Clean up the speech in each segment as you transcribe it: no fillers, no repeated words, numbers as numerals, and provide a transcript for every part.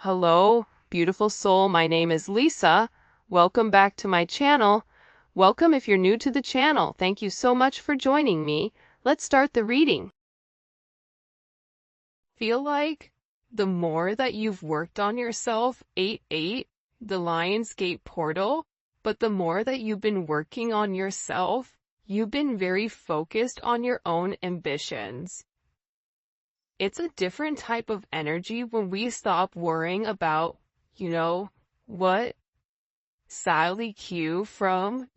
Hello, beautiful soul. My name is Lisa. Welcome back to my channel. Welcome if you're new to the channel. Thank you so much for joining me. Let's start the reading. Feel like the more that you've worked on yourself, 8-8, the Lionsgate portal, but the more that you've been working on yourself, you've been very focused on your own ambitions. It's a different type of energy when we stop worrying about, what Sally Q from,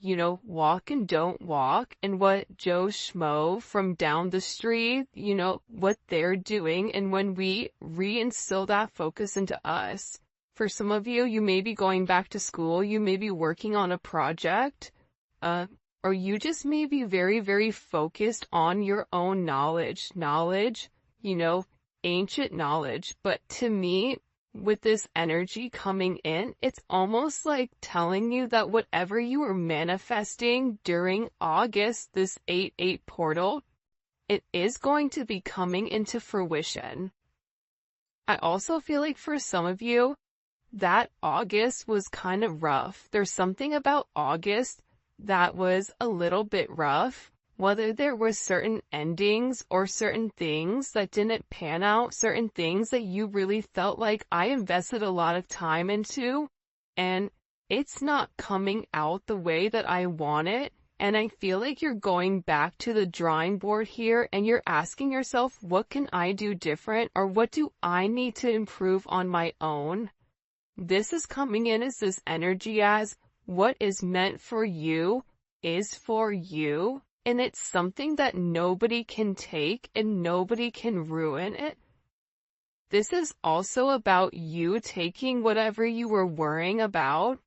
Walk and Don't Walk, and what Joe Schmo from down the street, what they're doing. And when we reinstill that focus into us, for some of you, you may be going back to school, you may be working on a project, or you just may be very, very focused on your own knowledge, ancient knowledge. But to me, with this energy coming in, it's almost like telling you that whatever you were manifesting during August, this 8-8 portal, it is going to be coming into fruition. I also feel like for some of you, that August was kind of rough. There's something about August that was a little bit rough. Whether there were certain endings or certain things that didn't pan out, certain things that you really felt like I invested a lot of time into, and it's not coming out the way that I want it. And I feel like you're going back to the drawing board here and you're asking yourself, what can I do different, or what do I need to improve on my own? This is coming in as this energy as what is meant for you is for you. And it's something that nobody can take and nobody can ruin it. This is also about you taking whatever you were worrying about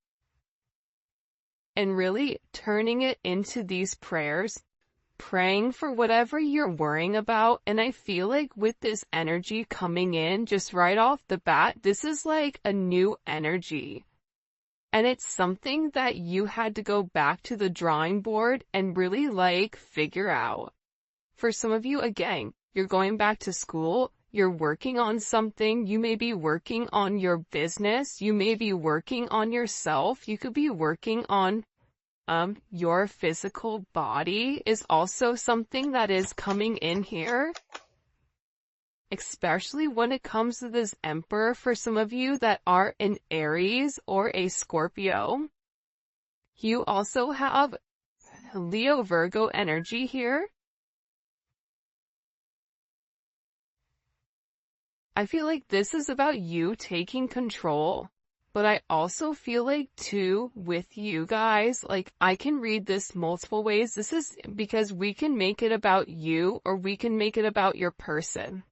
and really turning it into these prayers, praying for whatever you're worrying about. And I feel like with this energy coming in just right off the bat, this is like a new energy. And it's something that you had to go back to the drawing board and really figure out. For some of you, again, you're going back to school, you're working on something, you may be working on your business, you may be working on yourself, you could be working on your physical body is also something that is coming in here. Especially when it comes to this Emperor, for some of you that are an Aries or a Scorpio. You also have Leo Virgo energy here. I feel like this is about you taking control, but I also feel like too with you guys, I can read this multiple ways. This is because we can make it about you or we can make it about your person.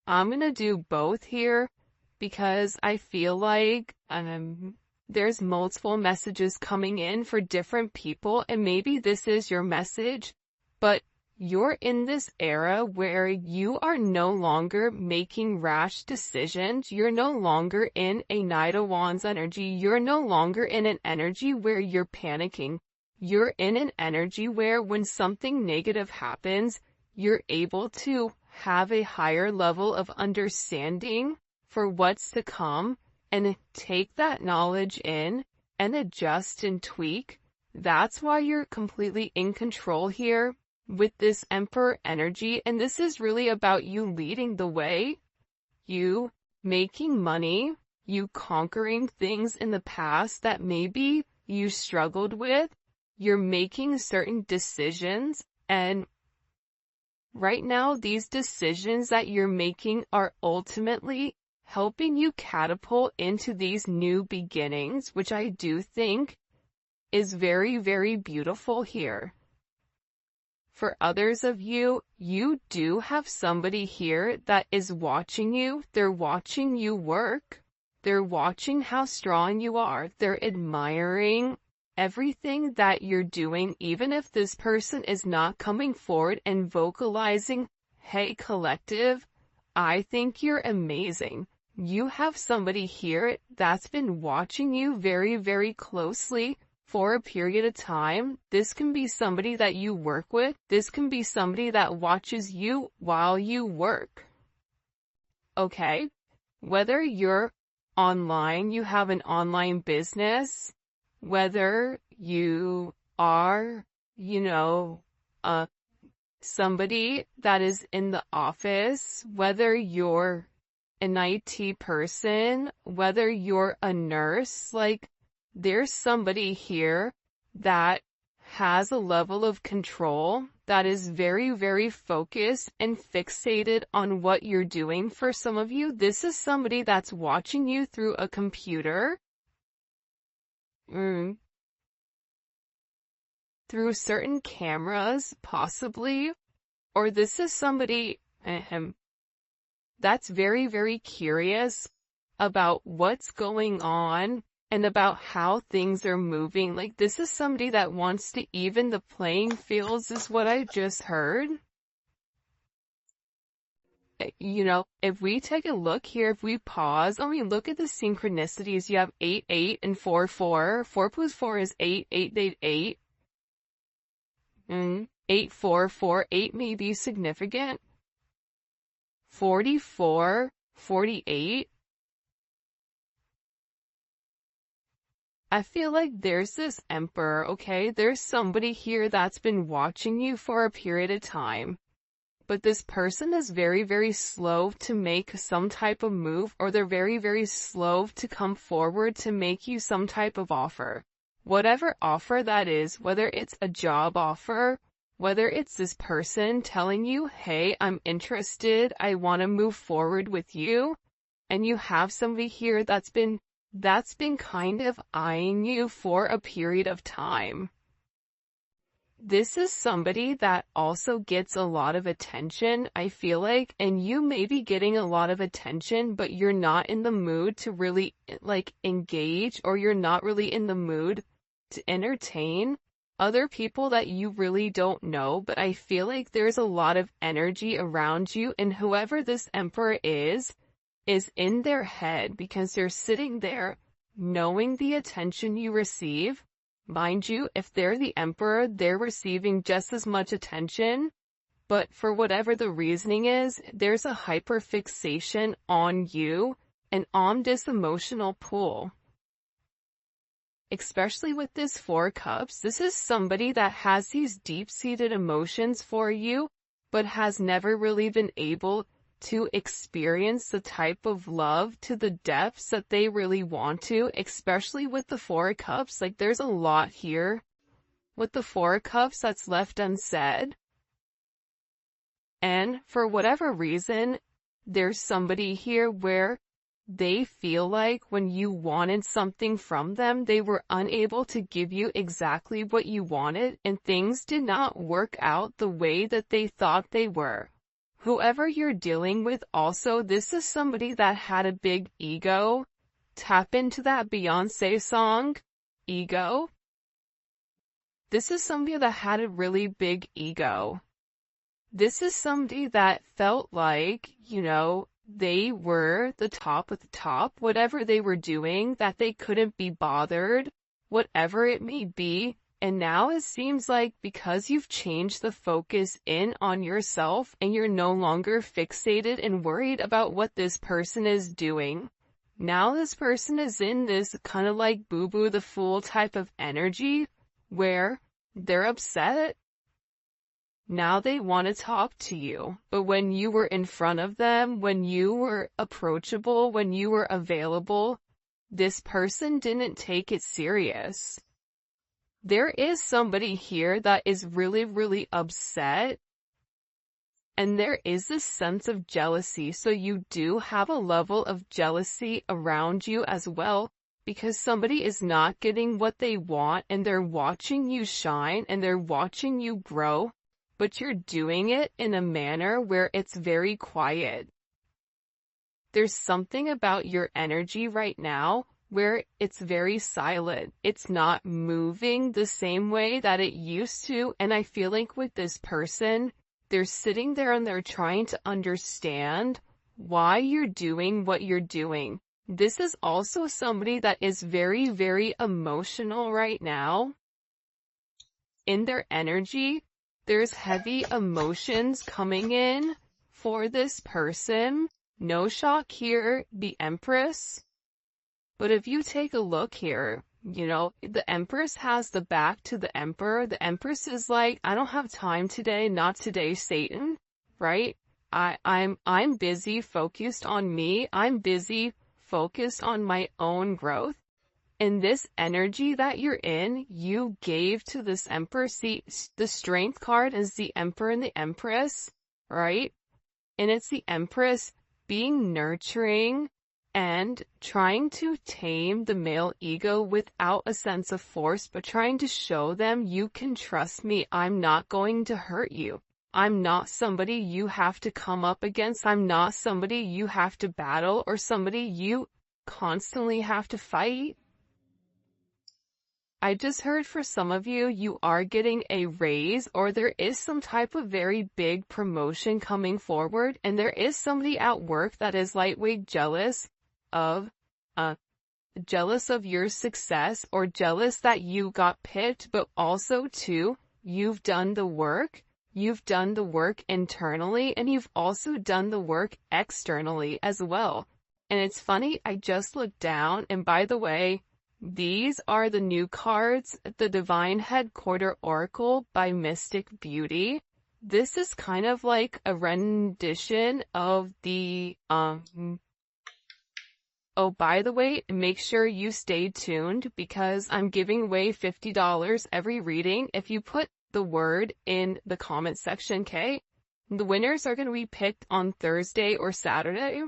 I'm going to do both here because I feel like there's multiple messages coming in for different people, and maybe this is your message, but you're in this era where you are no longer making rash decisions. You're no longer in a Knight of Wands energy. You're no longer in an energy where you're panicking. You're in an energy where when something negative happens, you're able to have a higher level of understanding for what's to come and take that knowledge in and adjust and tweak. That's why you're completely in control here with this Emperor energy. And this is really about you leading the way, you making money, you conquering things in the past that maybe you struggled with. You're making certain decisions, and right now, these decisions that you're making are ultimately helping you catapult into these new beginnings, which I do think is very, very beautiful here. For others of you, you do have somebody here that is watching you. They're watching you work. They're watching how strong you are. They're admiring everything that you're doing, even if this person is not coming forward and vocalizing, hey collective, I think you're amazing. You have somebody here that's been watching you very, very closely for a period of time. This can be somebody that you work with. This can be somebody that watches you while you work. Okay? Whether you're online, you have an online business, whether you are, you know, somebody that is in the office, whether you're an IT person, whether you're a nurse, like there's somebody here that has a level of control that is very, very focused and fixated on what you're doing. For some of you, this is somebody that's watching you through a computer, through certain cameras, possibly, or this is somebody that's very, very curious about what's going on and about how things are moving. Like this is somebody that wants to even the playing fields, is what I just heard. You know, if we take a look here, if we pause and we look at the synchronicities, you have 8, 8, and 4, 4. 4 plus 4 is 8, 8, 8, 8. 8, 4, 4, 8 may be significant. 44, 48. I feel like there's this emperor, okay? There's somebody here that's been watching you for a period of time. But this person is very, very slow to make some type of move, or they're very, very slow to come forward to make you some type of offer. Whatever offer that is, whether it's a job offer, whether it's this person telling you, hey, I'm interested, I want to move forward with you, and you have somebody here that's been kind of eyeing you for a period of time. This is somebody that also gets a lot of attention, I feel like, and you may be getting a lot of attention, but you're not in the mood to really, like, engage, or you're not really in the mood to entertain other people that you really don't know. But I feel like there's a lot of energy around you, and whoever this emperor is in their head, because they're sitting there knowing the attention you receive. Mind you, if they're the emperor, they're receiving just as much attention, but for whatever the reasoning is, there's a hyperfixation on you and on this emotional pull. Especially with this 4 cups, this is somebody that has these deep-seated emotions for you, but has never really been able to experience the type of love to the depths that they really want to, especially with the 4 cups. Like there's a lot here with the 4 cups that's left unsaid. And for whatever reason, there's somebody here where they feel like when you wanted something from them, they were unable to give you exactly what you wanted, and things did not work out the way that they thought they were. Whoever you're dealing with also, this is somebody that had a big ego. Tap into that Beyonce song, Ego. This is somebody that had a really big ego. This is somebody that felt like, you know, they were the top of the top, whatever they were doing, that they couldn't be bothered, whatever it may be. And now it seems like because you've changed the focus in on yourself and you're no longer fixated and worried about what this person is doing, now this person is in this kind of like boo-boo the fool type of energy where they're upset. Now they want to talk to you, but when you were in front of them, when you were approachable, when you were available, this person didn't take it serious. There is somebody here that is really, really upset, and there is this sense of jealousy. So you do have a level of jealousy around you as well, because somebody is not getting what they want, and they're watching you shine, and they're watching you grow, but you're doing it in a manner where it's very quiet. There's something about your energy right now where it's very silent. It's not moving the same way that it used to. And I feel like with this person, they're sitting there and they're trying to understand why you're doing what you're doing. This is also somebody that is very, very emotional right now. In their energy, there's heavy emotions coming in for this person. No shock here, the Empress. But if you take a look here, you know, the Empress has the back to the Emperor. The Empress is like, I don't have time today, not today, Satan, right? I'm busy, focused on me. I'm busy, focused on my own growth. And this energy that you're in, you gave to this Emperor. See, the Strength card is the Emperor and the Empress, right? And it's the Empress being nurturing and trying to tame the male ego without a sense of force, but trying to show them, you can trust me. I'm not going to hurt you. I'm not somebody you have to come up against. I'm not somebody you have to battle or somebody you constantly have to fight. I just heard for some of you, you are getting a raise or there is some type of very big promotion coming forward, and there is somebody at work that is lightweight jealous of your success or jealous that you got picked, but also too, you've done the work. You've done the work internally and you've also done the work externally as well. And it's funny, I just looked down, and by the way, these are the new cards, the Divine Headquarter Oracle by Mystic Beauty. This is kind of like a rendition of the, oh, by the way, make sure you stay tuned because I'm giving away $50 every reading. If you put the word in the comment section, okay? The winners are going to be picked on Thursday or Saturday.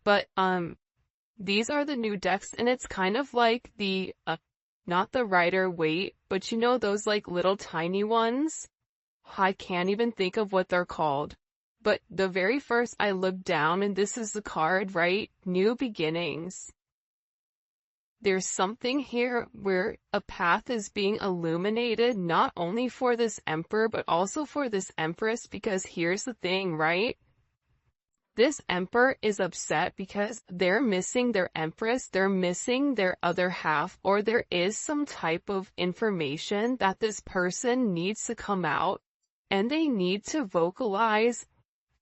But, these are the new decks, and it's kind of like the, not the Rider-Waite, but you know those like little tiny ones? I can't even think of what they're called. But the very first I looked down, and this is the card, right? New beginnings. There's something here where a path is being illuminated, not only for this Emperor, but also for this Empress, because here's the thing, right? This Emperor is upset because they're missing their Empress, they're missing their other half, or there is some type of information that this person needs to come out, and they need to vocalize,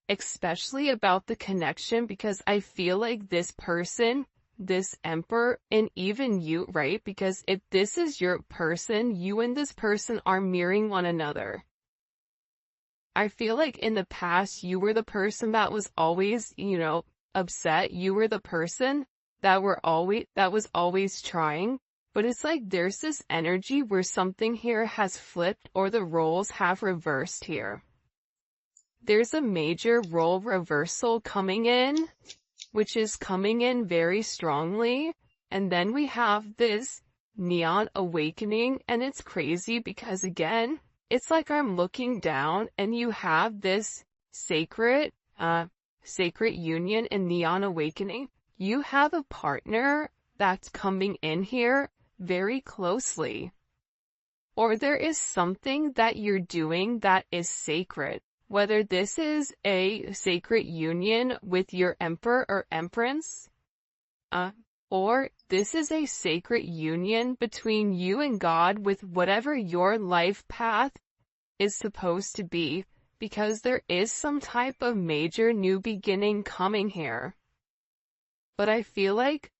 especially about the connection, because I feel like this person, this Emperor, and even you, right? Because if this is your person, you and this person are mirroring one another. I feel like in the past, you were the person that was always, you know, upset. You were the person that was always trying. But it's like there's this energy where something here has flipped or the roles have reversed here. There's a major role reversal coming in, which is coming in very strongly. And then we have this neon awakening, and it's crazy because again, it's like I'm looking down and you have this sacred union in neon awakening. You have a partner that's coming in here very closely. Or there is something that you're doing that is sacred. Whether this is a sacred union with your Emperor or Empress, or this is a sacred union between you and God with whatever your life path is supposed to be, because there is some type of major new beginning coming here. But I feel like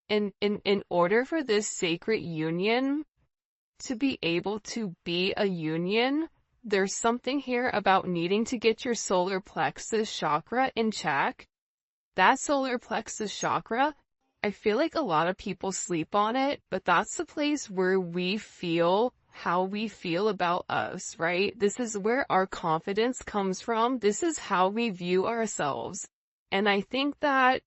in order for this sacred union to be able to be a union, there's something here about needing to get your solar plexus chakra in check. That solar plexus chakra, I feel like a lot of people sleep on it, but that's the place where we feel how we feel about us, right? This is where our confidence comes from. This is how we view ourselves. And I think that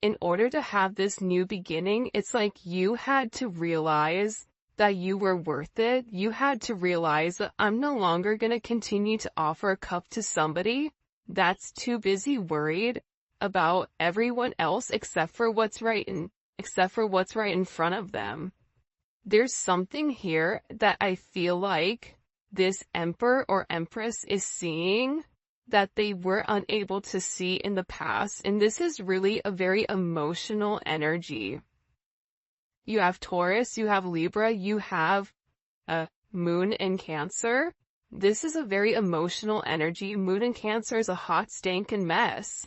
in order to have this new beginning, it's like you had to realize that you were worth it. You had to realize that I'm no longer going to continue to offer a cup to somebody that's too busy worried about everyone else except for what's right in front of them. There's something here that I feel like this Emperor or Empress is seeing that they were unable to see in the past, and this is really a very emotional energy. You have Taurus, you have Libra, you have Moon in Cancer. This is a very emotional energy. Moon in Cancer is a hot, stinking mess.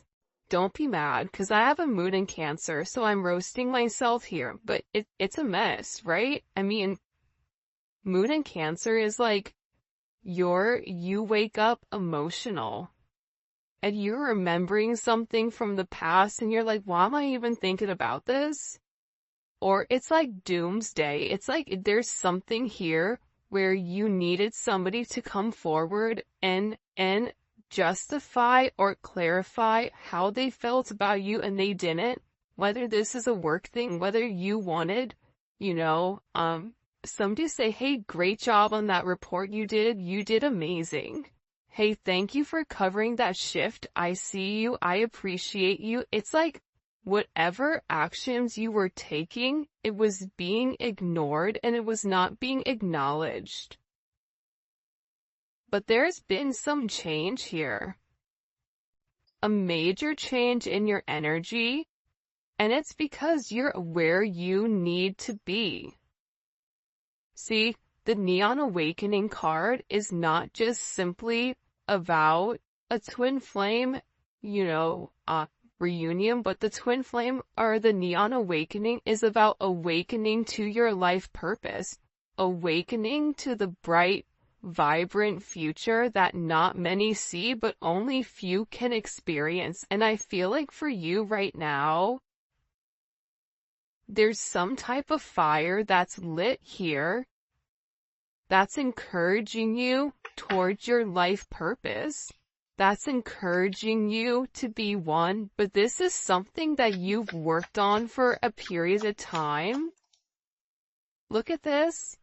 don't be mad, because I have a moon in Cancer, so I'm roasting myself here, but it's a mess, right? I mean, moon in Cancer is like, you wake up emotional, and you're remembering something from the past, and you're like, why am I even thinking about this? Or it's like doomsday. It's like there's something here where you needed somebody to come forward and justify or clarify how they felt about you, and they didn't. Whether this is a work thing, whether you wanted, somebody say, hey, great job on that report you did amazing. Hey, thank you for covering that shift. I see you. I appreciate you. It's like whatever actions you were taking, it was being ignored and it was not being acknowledged. But there's been some change here. A major change in your energy, and it's because you're where you need to be. See, the Neon Awakening card is not just simply about a twin flame, reunion, but the twin flame or the Neon Awakening is about awakening to your life purpose, awakening to the bright, vibrant future that not many see, but only few can experience. And I feel like for you right now, there's some type of fire that's lit here that's encouraging you towards your life purpose. That's encouraging you to be one, but this is something that you've worked on for a period of time. Look at this.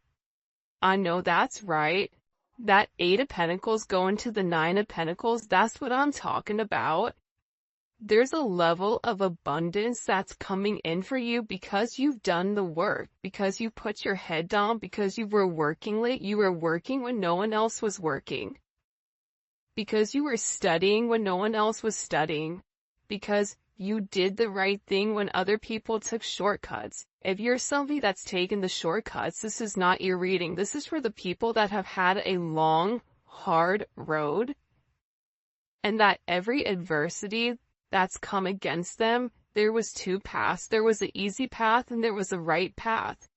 I know that's right. That 8 of Pentacles going to the 9 of Pentacles, that's what I'm talking about. There's a level of abundance that's coming in for you because you've done the work, because you put your head down, because you were working late, you were working when no one else was working. Because you were studying when no one else was studying. Because you did the right thing when other people took shortcuts. If you're somebody that's taken the shortcuts, this is not your reading. This is for the people that have had a long, hard road. And that every adversity that's come against them, there was 2 paths. There was an easy path and there was a right path.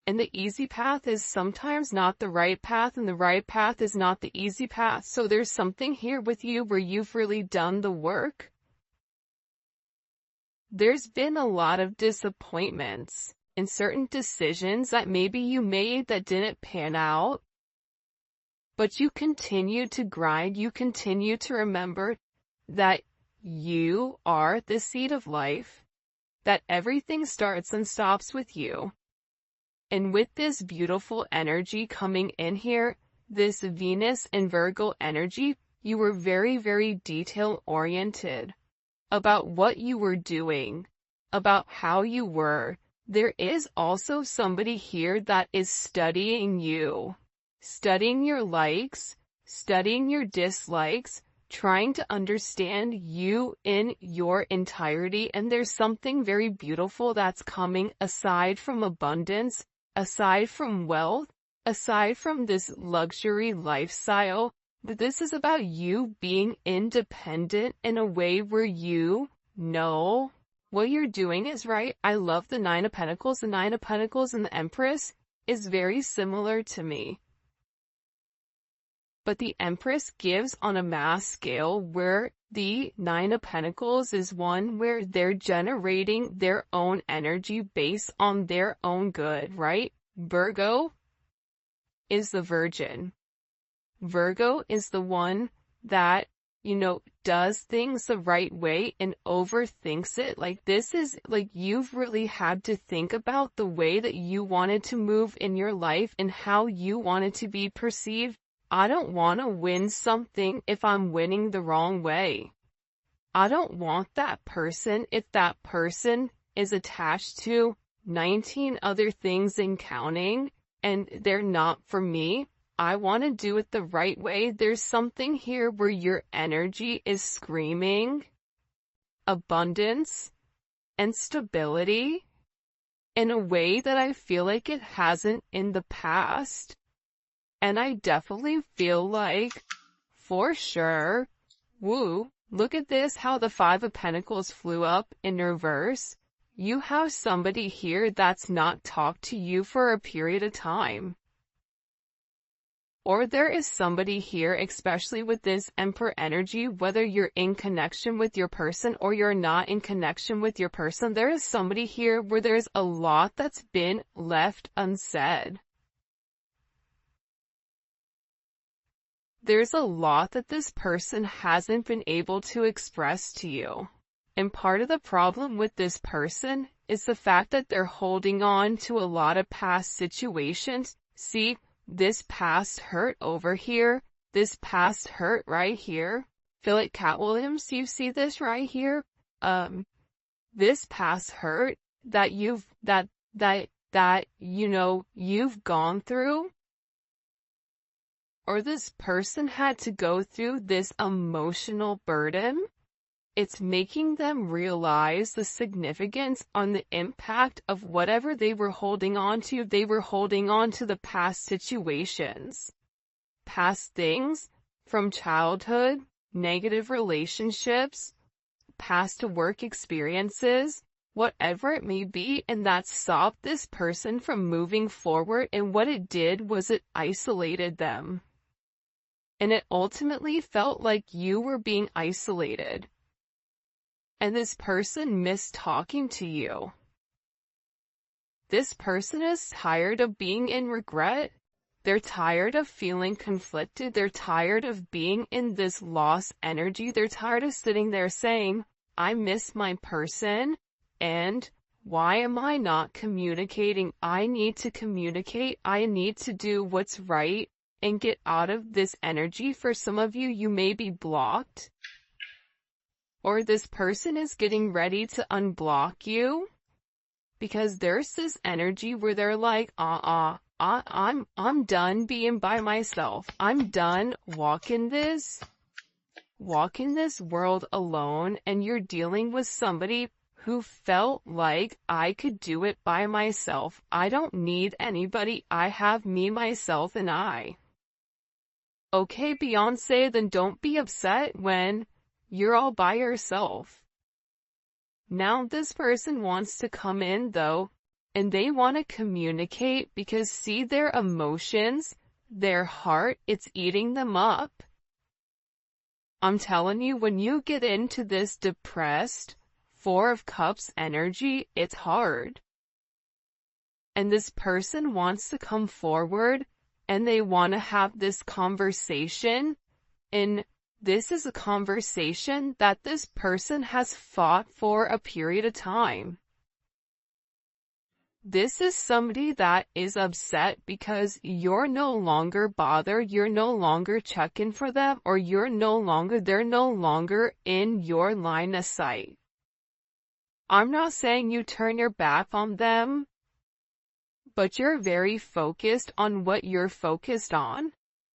And the easy path is sometimes not the right path, and the right path is not the easy path. So there's something here with you where you've really done the work. There's been a lot of disappointments in certain decisions that maybe you made that didn't pan out. But you continue to grind. You continue to remember that you are the seed of life, that everything starts and stops with you. And with this beautiful energy coming in here, this Venus and Virgo energy, you were very, very detail-oriented about what you were doing, about how you were. There is also somebody here that is studying you, studying your likes, studying your dislikes, trying to understand you in your entirety. And there's something very beautiful that's coming aside from abundance, aside from wealth, aside from this luxury lifestyle. This is about you being independent in a way where you know what you're doing is right. I love the 9 of Pentacles. The 9 of Pentacles and the Empress is very similar to me. But the Empress gives on a mass scale, where the 9 of Pentacles is one where they're generating their own energy based on their own good, right? Virgo is the Virgin. Virgo is the one that, does things the right way and overthinks it. Like, this is like you've really had to think about the way that you wanted to move in your life and how you wanted to be perceived. I don't want to win something if I'm winning the wrong way. I don't want that person if that person is attached to 19 other things and counting, and they're not for me. I want to do it the right way. There's something here where your energy is screaming abundance and stability in a way that I feel like it hasn't in the past. And I definitely feel like, for sure, Look at this, how the Five of Pentacles flew up in reverse. You have somebody here that's not talked to you for a period of time. Or there is somebody here, especially with this Emperor energy, whether you're in connection with your person or you're not in connection with your person, there is somebody here where there's a lot that's been left unsaid. There's a lot that this person hasn't been able to express to you. And part of the problem with this person is the fact that they're holding on to a lot of past situations. See, this past hurt over here, this past hurt right here. Feel it, Cat Williams, you see this right here? This past hurt that you've gone through, or this person had to go through this emotional burden. It's making them realize the significance on the impact of whatever they were holding on to. They were holding on to the past situations, past things from childhood, negative relationships, past work experiences, whatever it may be, and that stopped this person from moving forward. And what it did was it isolated them. And it ultimately felt like you were being isolated. And this person missed talking to you. This person is tired of being in regret. They're tired of feeling conflicted. They're tired of being in this lost energy. They're tired of sitting there saying, I miss my person, and why am I not communicating? I need to communicate. I need to do what's right and get out of this energy. For some of you, you may be blocked. Or this person is getting ready to unblock you, because there's this energy where they're like, I'm done being by myself. I'm done walking this world alone. And you're dealing with somebody who felt like, I could do it by myself. I don't need anybody. I have me, myself, and I. Okay, Beyonce, then don't be upset when you're all by yourself. Now this person wants to come in though, and they want to communicate, because see, their emotions, their heart, it's eating them up. I'm telling you, when you get into this depressed Four of Cups energy, it's hard. And this person wants to come forward, and they want to have this conversation, and this is a conversation that this person has fought for a period of time. This is somebody that is upset because you're no longer bothered, you're no longer checking for them, or they're no longer in your line of sight. I'm not saying you turn your back on them, but you're very focused on what you're focused on.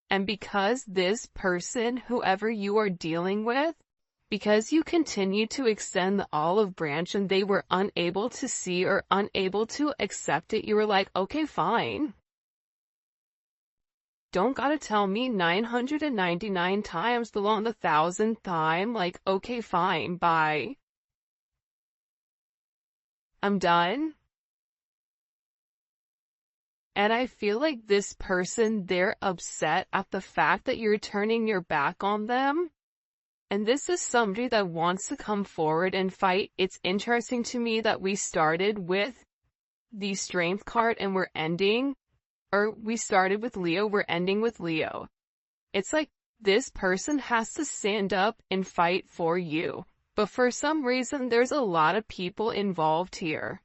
And because this person, whoever you are dealing with, because you continue to extend the olive branch and they were unable to see or unable to accept it, you were like, okay, fine. Don't gotta tell me 999 times along the 1,000th time, like, okay, fine, bye. I'm done. And I feel like this person, they're upset at the fact that you're turning your back on them. And this is somebody that wants to come forward and fight. It's interesting to me that we started with the Strength card and we started with Leo, we're ending with Leo. It's like this person has to stand up and fight for you. But for some reason, there's a lot of people involved here.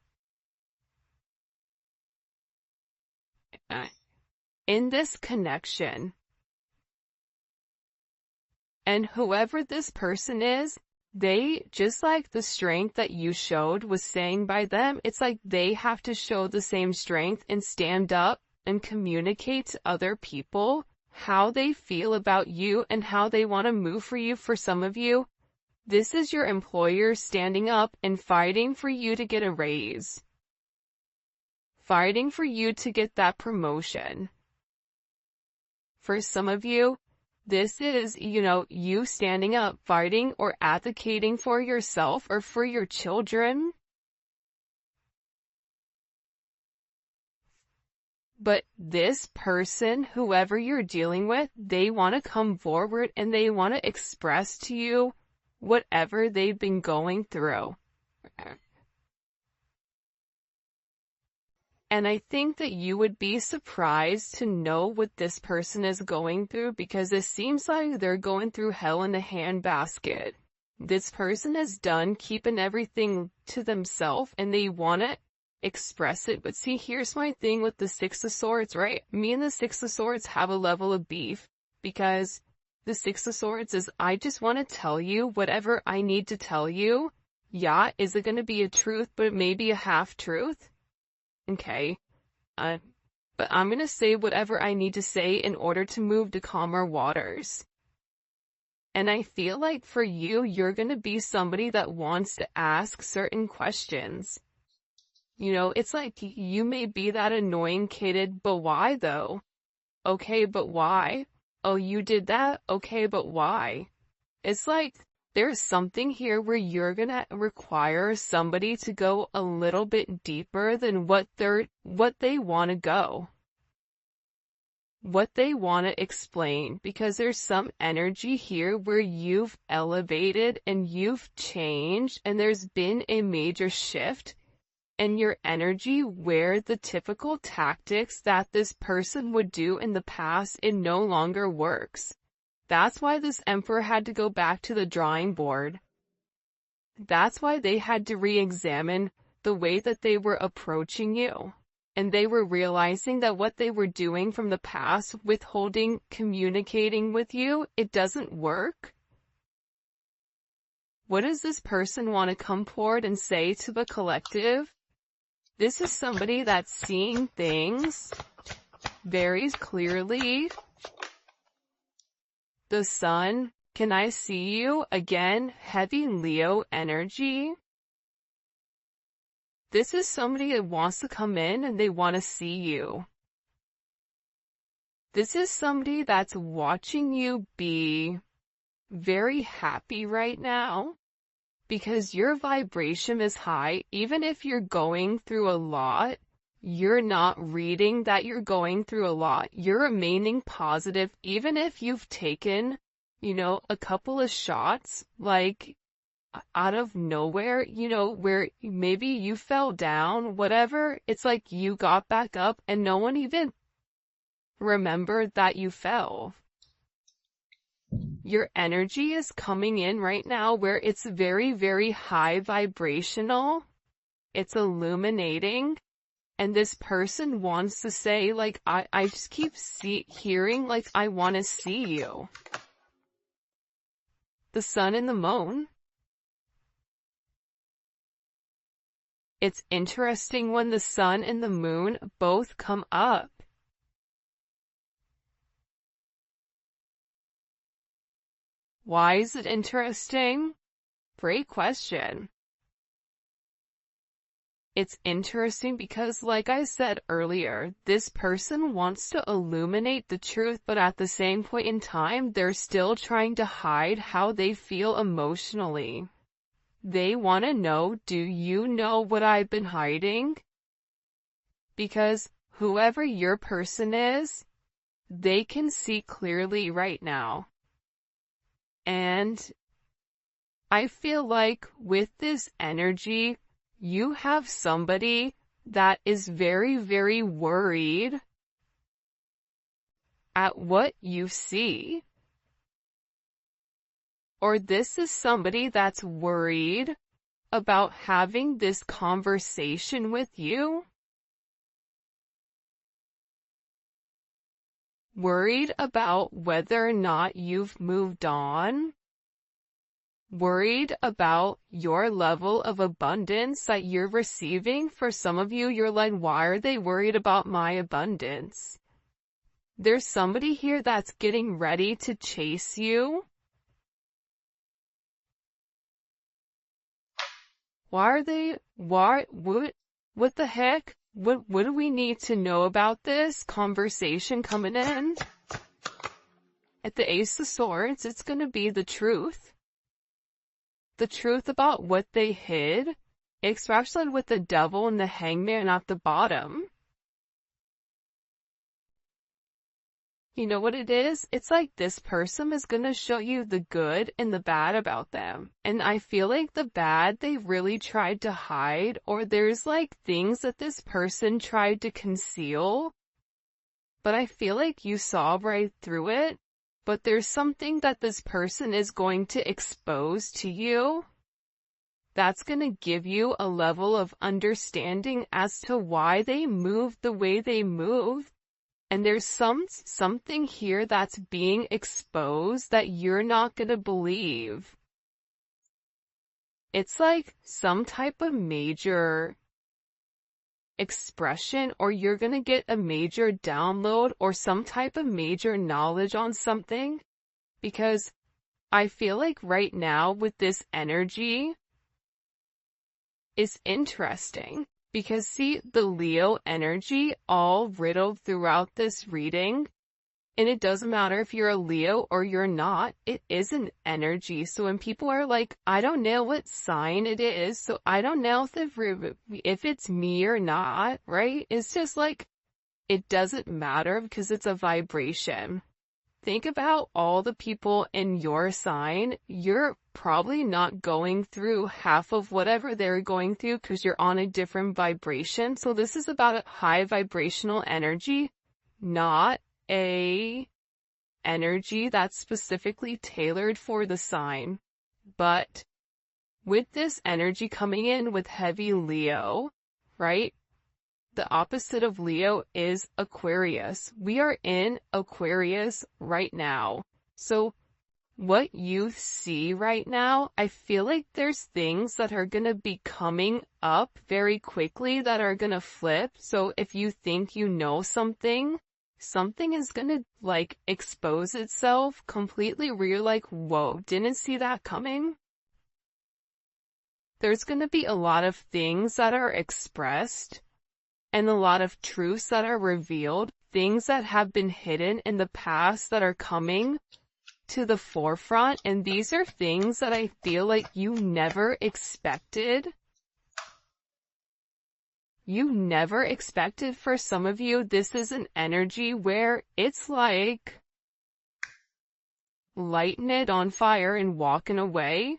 In this connection. And whoever this person is, they, just like the strength that you showed was saying by them, it's like they have to show the same strength and stand up and communicate to other people how they feel about you and how they want to move for you. For some of you, this is your employer standing up and fighting for you to get a raise. Fighting for you to get that promotion. For some of you, This is, you standing up, fighting, or advocating for yourself or for your children. But this person, whoever you're dealing with, they want to come forward and they want to express to you whatever they've been going through. And I think that you would be surprised to know what this person is going through, because it seems like they're going through hell in a handbasket. This person is done keeping everything to themselves and they want to express it. But see, here's my thing with the Six of Swords, right? Me and the Six of Swords have a level of beef, because the Six of Swords is, I just want to tell you whatever I need to tell you. Yeah, is it going to be a truth, but it may be a half-truth? Okay. But I'm going to say whatever I need to say in order to move to calmer waters. And I feel like for you, you're going to be somebody that wants to ask certain questions. It's like you may be that annoying kid, but why though? Okay, but why? Oh, you did that? Okay, but why? It's like there's something here where you're gonna require somebody to go a little bit deeper than what they want to go. What they want to explain, because there's some energy here where you've elevated and you've changed and there's been a major shift in your energy where the typical tactics that this person would do in the past, it no longer works. That's why this Emperor had to go back to the drawing board. That's why they had to re-examine the way that they were approaching you. And they were realizing that what they were doing from the past, withholding, communicating with you, it doesn't work. What does this person want to come forward and say to the collective? This is somebody that's seeing things very clearly. The Sun, can I see you? Again, heavy Leo energy. This is somebody that wants to come in and they want to see you. This is somebody that's watching you be very happy right now, because your vibration is high. Even if you're going through a lot, you're not reading that you're going through a lot. You're remaining positive, even if you've taken, a couple of shots, like, out of nowhere, where maybe you fell down, whatever. It's like you got back up and no one even remembered that you fell. Your energy is coming in right now where it's very, very high vibrational. It's illuminating. And this person wants to say, like, I just keep hearing, like, I want to see you. The Sun and the Moon. It's interesting when the Sun and the Moon both come up. Why is it interesting? Great question. It's interesting because, like I said earlier, this person wants to illuminate the truth, but at the same point in time, they're still trying to hide how they feel emotionally. They want to know, do you know what I've been hiding? Because whoever your person is, they can see clearly right now. And I feel like with this energy, you have somebody that is very, very worried at what you see. Or this is somebody that's worried about having this conversation with you. Worried about whether or not you've moved on. Worried about your level of abundance that you're receiving. For some of you, you're like, why are they worried about my abundance? There's somebody here that's getting ready to chase you. What the heck? What do we need to know about this conversation coming in? At the Ace of Swords, it's going to be the truth. The truth about what they hid, especially with the Devil and the Hangman at the bottom. You know what it is? It's like this person is going to show you the good and the bad about them. And I feel like the bad they really tried to hide, or there's like things that this person tried to conceal. But I feel like you saw right through it. But there's something that this person is going to expose to you that's going to give you a level of understanding as to why they moved the way they moved. And there's something here that's being exposed that you're not going to believe. It's like some type of major expression, or you're going to get a major download or some type of major knowledge on something. Because I feel like right now with this energy is interesting. Because see, the Leo energy all riddled throughout this reading, and it doesn't matter if you're a Leo or you're not, it is an energy. So when people are like, I don't know what sign it is, so I don't know if it's me or not, right? It's just like, it doesn't matter because it's a vibration. Think about all the people in your sign. You're probably not going through half of whatever they're going through because you're on a different vibration. So this is about a high vibrational energy, not a energy that's specifically tailored for the sign. But with this energy coming in with heavy Leo, right? The opposite of Leo is Aquarius. We are in Aquarius right now. So what you see right now, I feel like there's things that are going to be coming up very quickly that are going to flip. So if you think you know something, something is going to like expose itself completely where you're like, whoa, didn't see that coming. There's going to be a lot of things that are expressed and a lot of truths that are revealed, things that have been hidden in the past that are coming to the forefront. And these are things that I feel like you never expected. You never expected. For some of you, this is an energy where it's like lighting it on fire and walking away.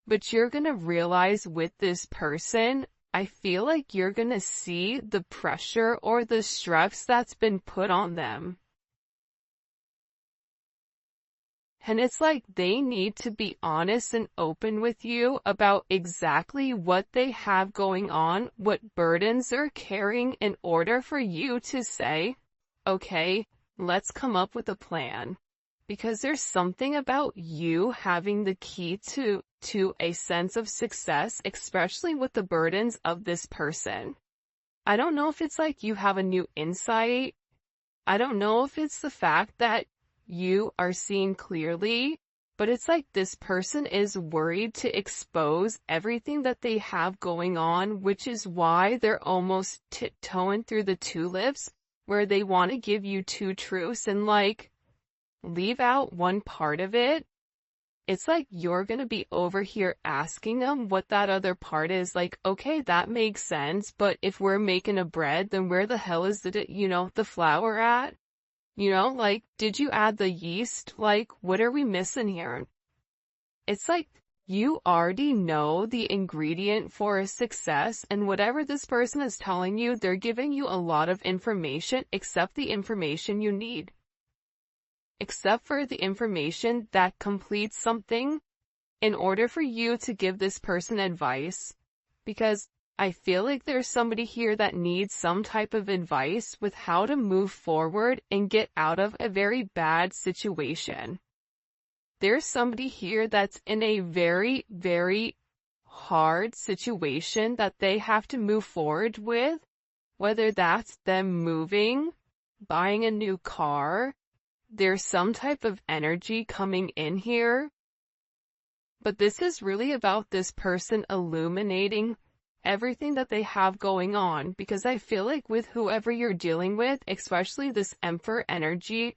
But you're going to realize with this person, I feel like you're going to see the pressure or the stress that's been put on them. And it's like they need to be honest and open with you about exactly what they have going on, what burdens they're carrying, in order for you to say, okay, let's come up with a plan. Because there's something about you having the key to a sense of success, especially with the burdens of this person. I don't know if it's like you have a new insight. I don't know if it's the fact that you are seeing clearly, but it's like this person is worried to expose everything that they have going on, which is why they're almost tiptoeing through the tulips, where they want to give you two truths and like leave out one part of it. It's like you're going to be over here asking them what that other part is. Like, okay, that makes sense, but if we're making a bread, then where the hell is the flour at? Like, did you add the yeast? Like, what are we missing here? It's like you already know the ingredient for a success, and whatever this person is telling you, they're giving you a lot of information, except the information you need. Except for the information that completes something in order for you to give this person advice. Because I feel like there's somebody here that needs some type of advice with how to move forward and get out of a very bad situation. There's somebody here that's in a very, very hard situation that they have to move forward with, whether that's them moving, buying a new car. There's some type of energy coming in here. But this is really about this person illuminating everything that they have going on, because I feel like with whoever you're dealing with, especially this Emperor energy,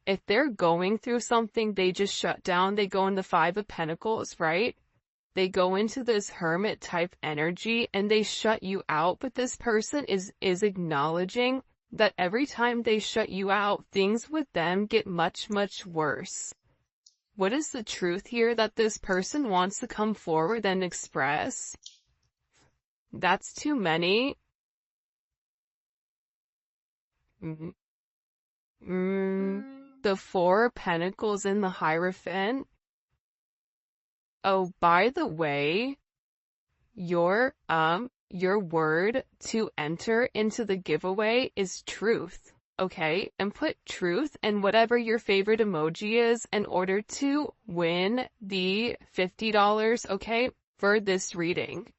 if they're going through something, they just shut down. They go in the Five of Pentacles, right? They go into this hermit type energy and they shut you out. But this person is acknowledging that every time they shut you out, things with them get much, much worse. What is the truth here that this person wants to come forward and express? That's too many. The Four of Pentacles in the Hierophant. Oh, by the way, your word to enter into the giveaway is truth. Okay, and put truth and whatever your favorite emoji is in order to win the $50, okay, for this reading.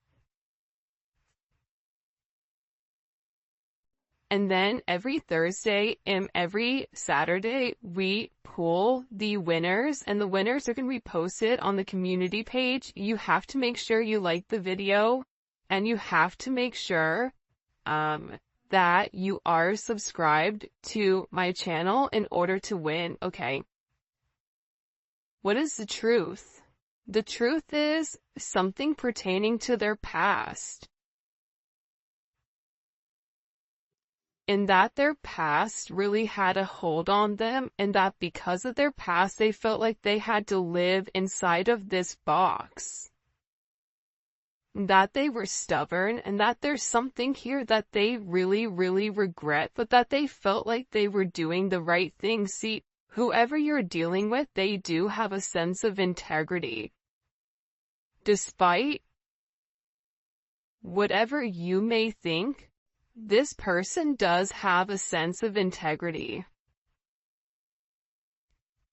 And then every Thursday and every Saturday, we pull the winners, and the winners are going to be posted on the community page. You have to make sure you like the video, and you have to make sure, that you are subscribed to my channel in order to win, okay? What is the truth? The truth is something pertaining to their past. In that their past really had a hold on them, and that because of their past, they felt like they had to live inside of this box. That they were stubborn, and that there's something here that they really, really regret, but that they felt like they were doing the right thing. See, whoever you're dealing with, they do have a sense of integrity. Despite whatever you may think, this person does have a sense of integrity.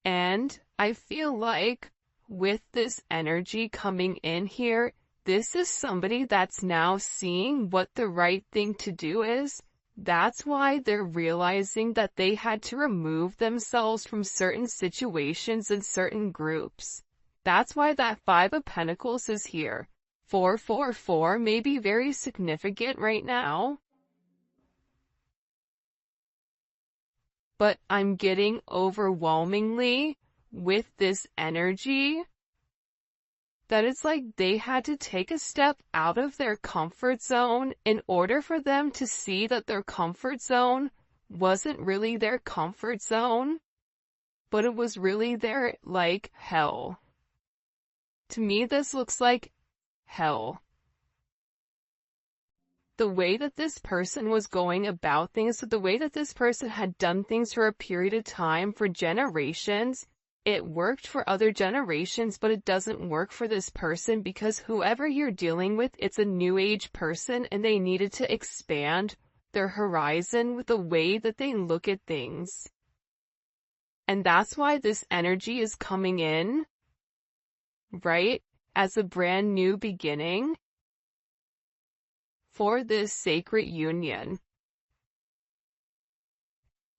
And I feel like with this energy coming in here, this is somebody that's now seeing what the right thing to do is. That's why they're realizing that they had to remove themselves from certain situations and certain groups. That's why that Five of Pentacles is here. 444 may be very significant right now. But I'm getting overwhelmingly with this energy that it's like they had to take a step out of their comfort zone in order for them to see that their comfort zone wasn't really their comfort zone, but it was really their, like, hell. To me, this looks like hell. The way that this person was going about things, the way that this person had done things for a period of time, for generations, it worked for other generations, but it doesn't work for this person because whoever you're dealing with, it's a new age person and they needed to expand their horizon with the way that they look at things. And that's why this energy is coming in, right, as a brand new beginning for this sacred union.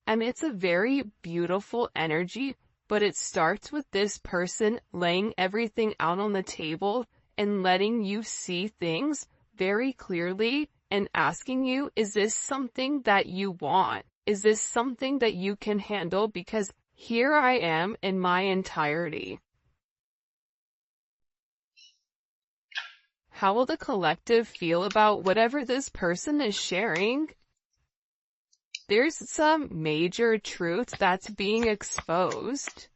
And it's a very beautiful energy, but it starts with this person laying everything out on the table and letting you see things very clearly and asking you, is this something that you want? Is this something that you can handle? Because here I am in my entirety. How will the collective feel about whatever this person is sharing? There's some major truth that's being exposed.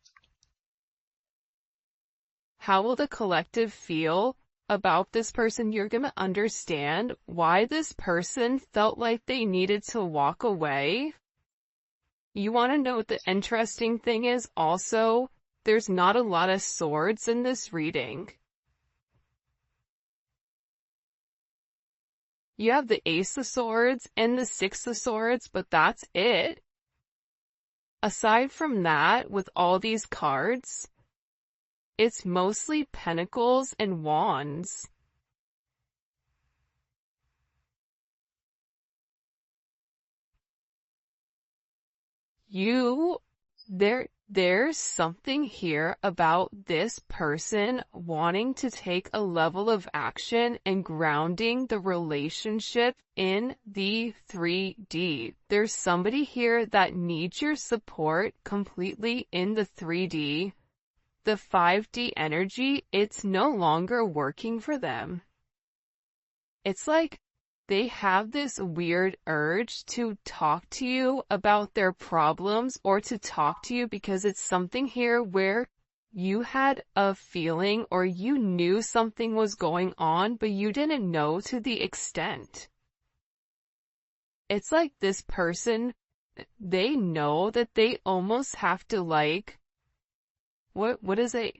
How will the collective feel about this person? You're going to understand why this person felt like they needed to walk away. You want to know what the interesting thing is? Also, there's not a lot of swords in this reading. You have the Ace of Swords and the Six of Swords, but that's it. Aside from that, with all these cards, it's mostly Pentacles and Wands. There's something here about this person wanting to take a level of action and grounding the relationship in the 3D. There's somebody here that needs your support completely in the 3D. The 5D energy, it's no longer working for them. It's like they have this weird urge to talk to you about their problems or to talk to you because it's something here where you had a feeling or you knew something was going on, but you didn't know to the extent. It's like this person, they know that they almost have to like, what is it?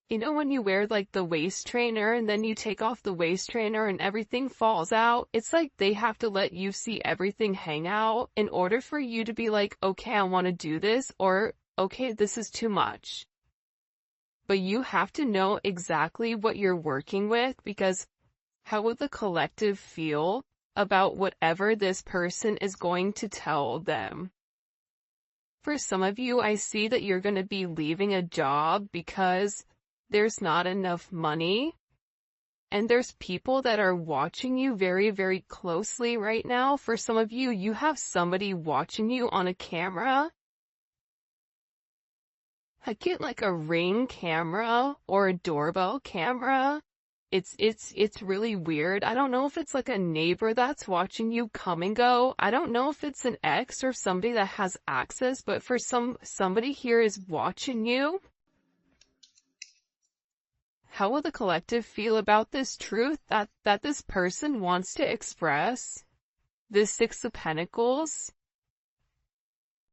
You know when you wear like the waist trainer and then you take off the waist trainer and everything falls out? It's like they have to let you see everything hang out in order for you to be like, okay, I want to do this, or okay, this is too much. But you have to know exactly what you're working with, because how would the collective feel about whatever this person is going to tell them? For some of you, I see that you're going to be leaving a job because there's not enough money, and there's people that are watching you very, very closely right now. For some of you, you have somebody watching you on a camera. I get like a Ring camera or a doorbell camera. It's really weird. I don't know if it's like a neighbor that's watching you come and go. I don't know if it's an ex or somebody that has access, but for somebody here is watching you. How will the collective feel about this truth that this person wants to express? The Six of Pentacles.